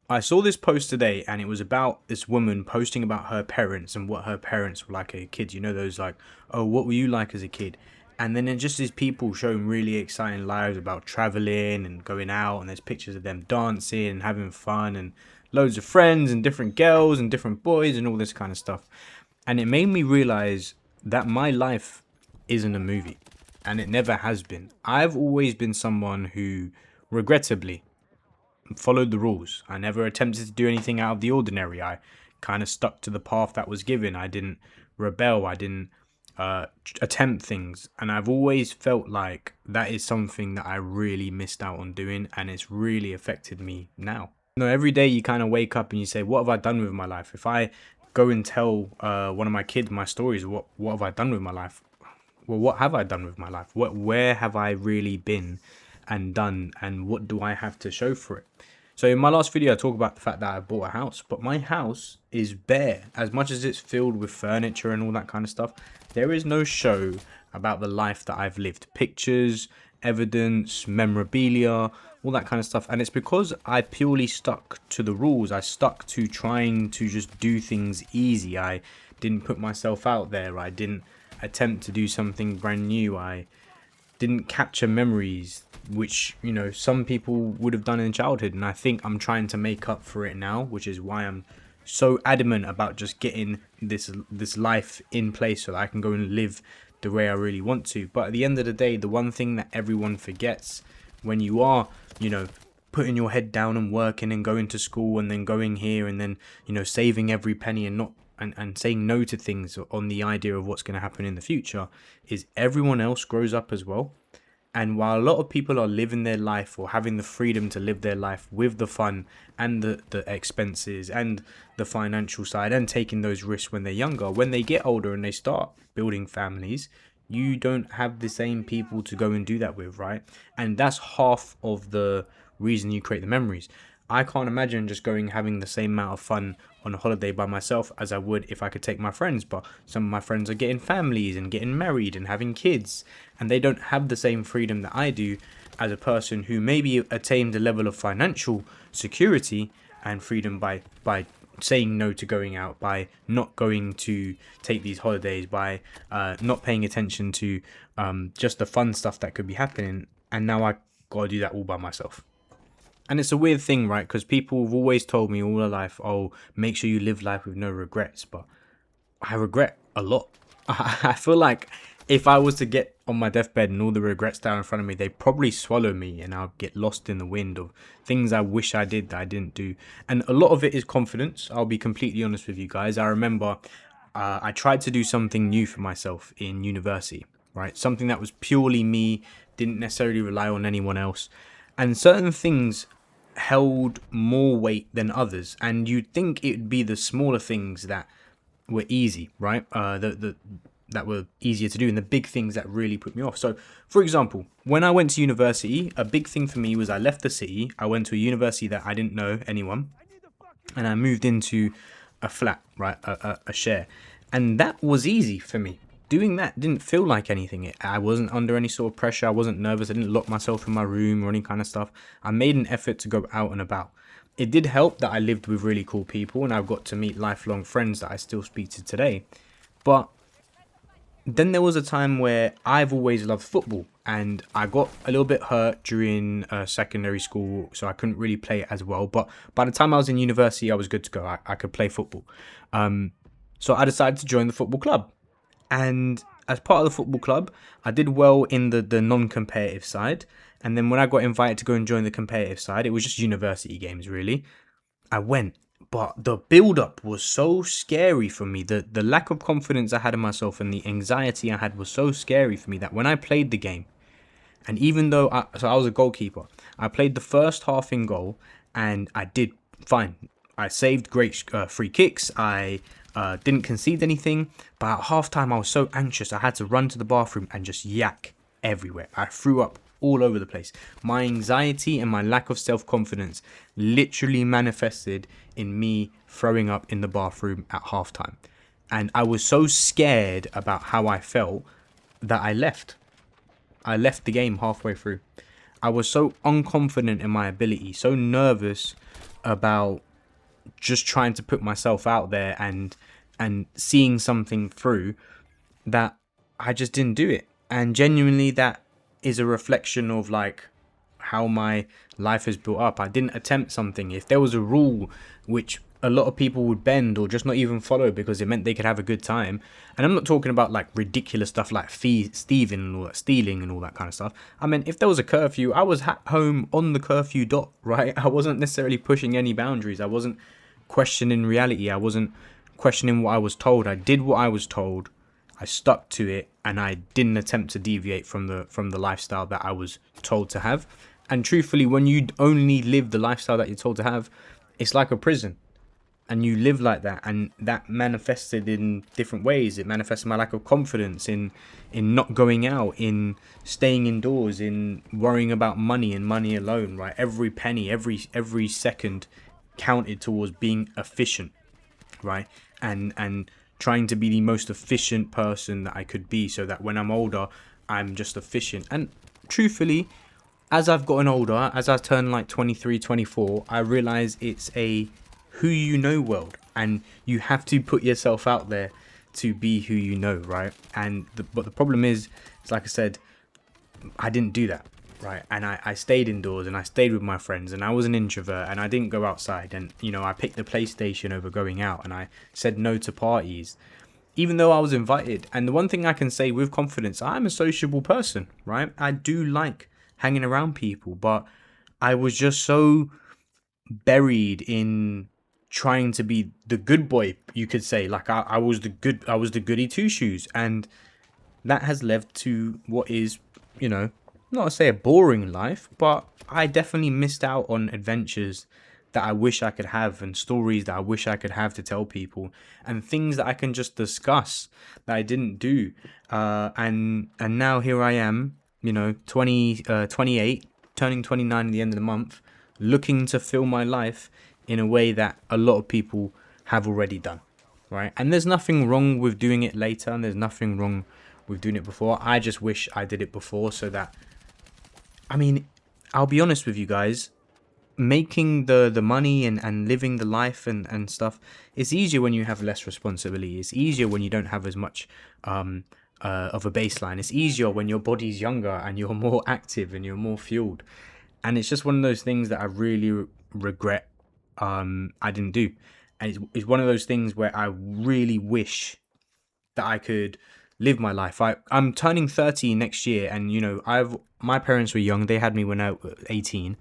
I saw this post today, and it was about this woman posting about her parents and what her parents were like as a kid. You know, those like, oh, what were you like as a kid? And then it just these people showing really exciting lives about traveling and going out, and there's pictures of them dancing and having fun and loads of friends and different girls and different boys and all this kind of stuff. And it made me realize that my life isn't a movie, and it never has been. I've always been someone who, regrettably, followed the rules. I never attempted to do anything out of the ordinary. I kind of stuck to the path that was given. I didn't rebel. I didn't attempt things. And I've always felt like that is something that I really missed out on doing, and it's really affected me now. You know, every day you kind of wake up and you say, what have I done with my life? If I go and tell one of my kids my stories, what have I done with my life? Well, what have I done with my life? Where have I really been and done, and what do I have to show for it? So in my last video, I talk about the fact that I bought a house, but my house is bare. As much as it's filled with furniture and all that kind of stuff, there is no show about the life that I've lived. Pictures, evidence, memorabilia, all that kind of stuff. And it's because I purely stuck to the rules. I stuck to trying to just do things easy. I didn't put myself out there. I didn't attempt to do something brand new. I didn't capture memories which, you know, some people would have done in childhood. And I think I'm trying to make up for it now, which is why I'm so adamant about just getting this life in place so that I can go and live the way I really want to. But at the end of the day, the one thing that everyone forgets when you are, you know, putting your head down and working and going to school and then going here and then, you know, saving every penny and not and saying no to things on the idea of what's going to happen in the future, is everyone else grows up as well. And while a lot of people are living their life or having the freedom to live their life with the fun and the expenses and the financial side and taking those risks when they're younger, when they get older and they start building families, you don't have the same people to go and do that with, right? And that's half of the reason you create the memories. I can't imagine just going having the same amount of fun on a holiday by myself as I would if I could take my friends. But some of my friends are getting families and getting married and having kids, and they don't have the same freedom that I do as a person who maybe attained a level of financial security and freedom by saying no to going out, by not going to take these holidays, by not paying attention to just the fun stuff that could be happening. And now I gotta do that all by myself. And it's a weird thing, right? Because people have always told me all their life, oh, make sure you live life with no regrets. But I regret a lot. I feel like if I was to get on my deathbed and all the regrets down in front of me, they'd probably swallow me and I'll get lost in the wind of things I wish I did that I didn't do. And a lot of it is confidence. I'll be completely honest with you guys. I remember I tried to do something new for myself in university, right? Something that was purely me, didn't necessarily rely on anyone else. And certain things held more weight than others, and you'd think it'd be the smaller things that were easy, right? That were easier to do, and the big things that really put me off. So, for example, when I went to university, a big thing for me was I left the city. I went to a university that I didn't know anyone, and I moved into a flat, right, a share, and that was easy for me. Doing that didn't feel like anything. I wasn't under any sort of pressure. I wasn't nervous. I didn't lock myself in my room or any kind of stuff. I made an effort to go out and about. It did help that I lived with really cool people and I've got to meet lifelong friends that I still speak to today. But then there was a time where I've always loved football, and I got a little bit hurt during secondary school, so I couldn't really play it as well. But by the time I was in university, I was good to go. I could play football. So I decided to join the football club. And as part of the football club, I did well in the non-competitive side. And then when I got invited to go and join the competitive side, it was just university games, really. I went, but the build-up was so scary for me. The lack of confidence I had in myself and the anxiety I had was so scary for me that when I played the game, and even though I was a goalkeeper, I played the first half in goal, and I did fine. I saved great free kicks. I didn't concede anything, but at halftime I was so anxious I had to run to the bathroom and just yak everywhere. I threw up all over the place. My anxiety and my lack of self-confidence literally manifested in me throwing up in the bathroom at halftime. And I was so scared about how I felt that I left. I left the game halfway through. I was so unconfident in my ability, so nervous about just trying to put myself out there and seeing something through, that I just didn't do it. And genuinely, that is a reflection of like how my life is built up. I didn't attempt something. If there was a rule which a lot of people would bend or just not even follow because it meant they could have a good time, and I'm not talking about like ridiculous stuff like thieving and all that, stealing and all that kind of stuff. I mean, if there was a curfew, I was at home on the curfew dot, right? I wasn't necessarily pushing any boundaries. I wasn't questioning reality. I wasn't questioning what I was told. I did what I was told. I stuck to it, and I didn't attempt to deviate from the lifestyle that I was told to have. And truthfully, when you only live the lifestyle that you're told to have, it's like a prison, and you live like that, and that manifested in different ways. It manifested my lack of confidence in not going out, in staying indoors, in worrying about money and money alone. Right, every penny, every second counted towards being efficient, right, and trying to be the most efficient person that I could be, so that when I'm older, I'm just efficient. And truthfully, as I've gotten older, as I turn like 23, 24, I realize it's a who you know world, and you have to put yourself out there to be who you know, right? And but the problem is, it's like I said, I didn't do that, right? And I stayed indoors, and I stayed with my friends, and I was an introvert, and I didn't go outside, and I picked the PlayStation over going out, and I said no to parties even though I was invited. And the one thing I can say with confidence, I'm a sociable person, right? I do like hanging around people, but I was just so buried in trying to be the good boy, you could say. Like I was the goody two shoes, and that has led to what is, not to say a boring life, but I definitely missed out on adventures that I wish I could have, and stories that I wish I could have to tell people, and things that I can just discuss that I didn't do. And now here I am, 28, turning 29 at the end of the month, looking to fill my life in a way that a lot of people have already done, right? And there's nothing wrong with doing it later, and there's nothing wrong with doing it before. I just wish I did it before, so that, I mean, I'll be honest with you guys, making the money and living the life and stuff, it's easier when you have less responsibility. It's easier when you don't have as much of a baseline. It's easier when your body's younger and you're more active and you're more fueled. And it's just one of those things that I really regret I didn't do. And it's one of those things where I really wish that I could live my life. I'm turning 30 next year, and my parents were young. They had me when I was 18,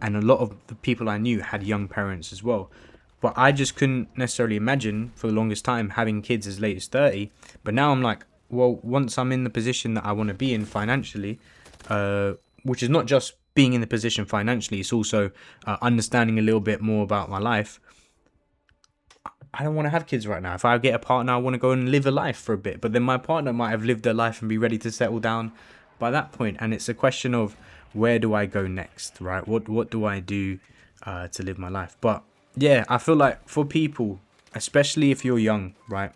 and a lot of the people I knew had young parents as well. But I just couldn't necessarily imagine for the longest time having kids as late as 30. But now I'm like, well, once I'm in the position that I want to be in financially, which is not just being in the position financially, it's also understanding a little bit more about my life. I don't want to have kids right now. If I get a partner, I want to go and live a life for a bit. But then my partner might have lived their life and be ready to settle down by that point. And it's a question of, where do I go next, right? What do I do to live my life? But yeah, I feel like for people, especially if you're young, right,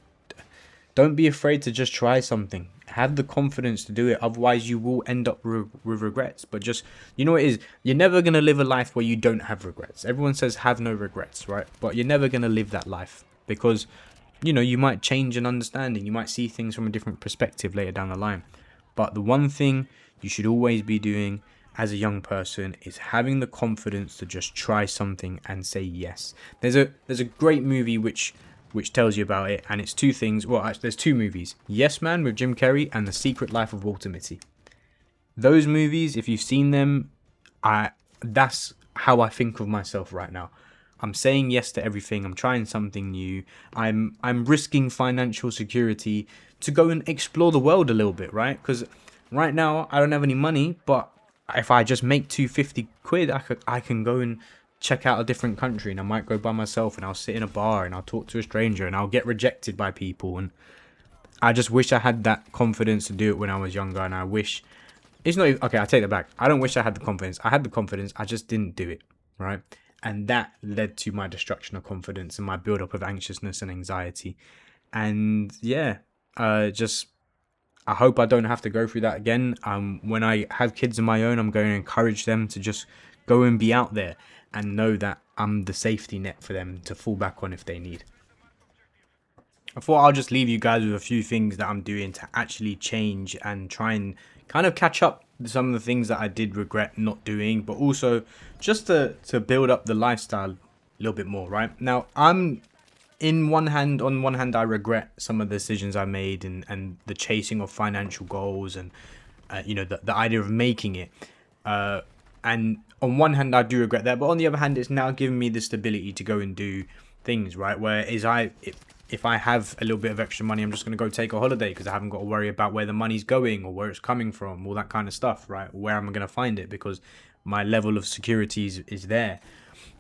don't be afraid to just try something. Have the confidence to do it. Otherwise, you will end up with regrets. But just, what it is, you're never going to live a life where you don't have regrets. Everyone says have no regrets, right? But you're never going to live that life, because, you might change an understanding. You might see things from a different perspective later down the line. But the one thing you should always be doing as a young person is having the confidence to just try something and say yes. There's a great movie which tells you about it, and it's two things. Well, actually, there's two movies: Yes Man with Jim Carrey and The Secret Life of Walter Mitty. Those movies, if you've seen them, that's how I think of myself right now. I'm saying yes to everything. I'm trying something new. I'm risking financial security to go and explore the world a little bit, right? Because right now I don't have any money, but if I just make 250 quid, I can go and check out a different country, and I might go by myself, and I'll sit in a bar and I'll talk to a stranger, and I'll get rejected by people. And I just wish I had that confidence to do it when I was younger. And I wish it's not even, okay, I take that back. I don't wish I had the confidence. I had the confidence, I just didn't do it, right? And that led to my destruction of confidence and my build-up of anxiousness and anxiety. And yeah, I hope I don't have to go through that again. When I have kids of my own, I'm going to encourage them to just go and be out there and know that I'm the safety net for them to fall back on if they need. I thought I'll just leave you guys with a few things that I'm doing to actually change and try and kind of catch up some of the things that I did regret not doing, but also just to build up the lifestyle a little bit more, right? Now, on one hand, I regret some of the decisions I made and the chasing of financial goals and, the idea of making it. And on one hand, I do regret that, but on the other hand, it's now given me the stability to go and do things, right? Whereas if I have a little bit of extra money, I'm just going to go take a holiday because I haven't got to worry about where the money's going or where it's coming from, all that kind of stuff, right? Where am I going to find it, because my level of security is there.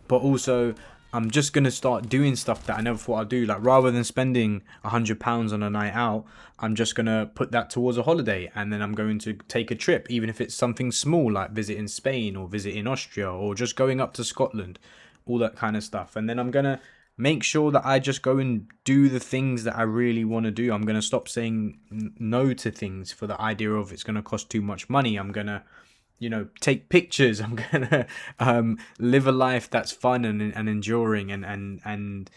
But also, I'm just going to start doing stuff that I never thought I'd do. Like, rather than spending £100 on a night out, I'm just going to put that towards a holiday. And then I'm going to take a trip, even if it's something small, like visiting Spain or visiting Austria or just going up to Scotland, all that kind of stuff. And then I'm going to make sure that I just go and do the things that I really want to do. I'm going to stop saying no to things for the idea of it's going to cost too much money. I'm going to, take pictures. I'm going to live a life that's fun and enduring and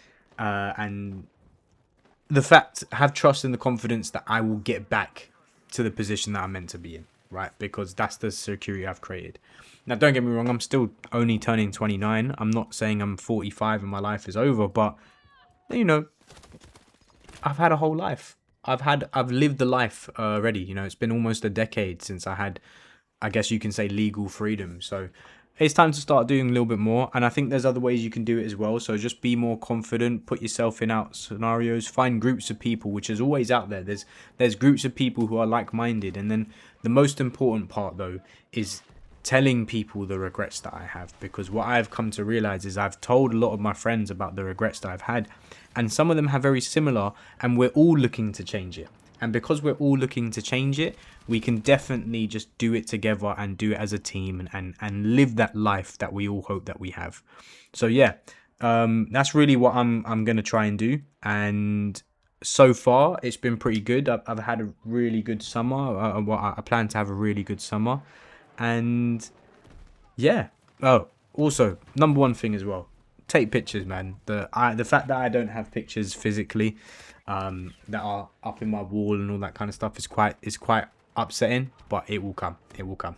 the fact, have trust in the confidence that I will get back to the position that I'm meant to be in, right? Because that's the security I've created. Now, don't get me wrong, I'm still only turning 29. I'm not saying I'm 45 and my life is over, but, I've had a whole life. I've lived the life already. It's been almost a decade since I had, I guess you can say, legal freedom. So it's time to start doing a little bit more. And I think there's other ways you can do it as well. So just be more confident, put yourself in out scenarios, find groups of people, which is always out there. There's groups of people who are like-minded. And then the most important part, though, is telling people the regrets that I have, because what I've come to realize is I've told a lot of my friends about the regrets that I've had, and some of them have very similar, and we're all looking to change it. And because we're all looking to change it, we can definitely just do it together and do it as a team and live that life that we all hope that we have. So yeah, that's really what I'm gonna try and do. And so far, it's been pretty good. I've had a really good summer. I plan to have a really good summer. And yeah. Oh, also, number one thing as well, take pictures, man. The fact that I don't have pictures physically that are up in my wall and all that kind of stuff is quite upsetting, but it will come. It will come.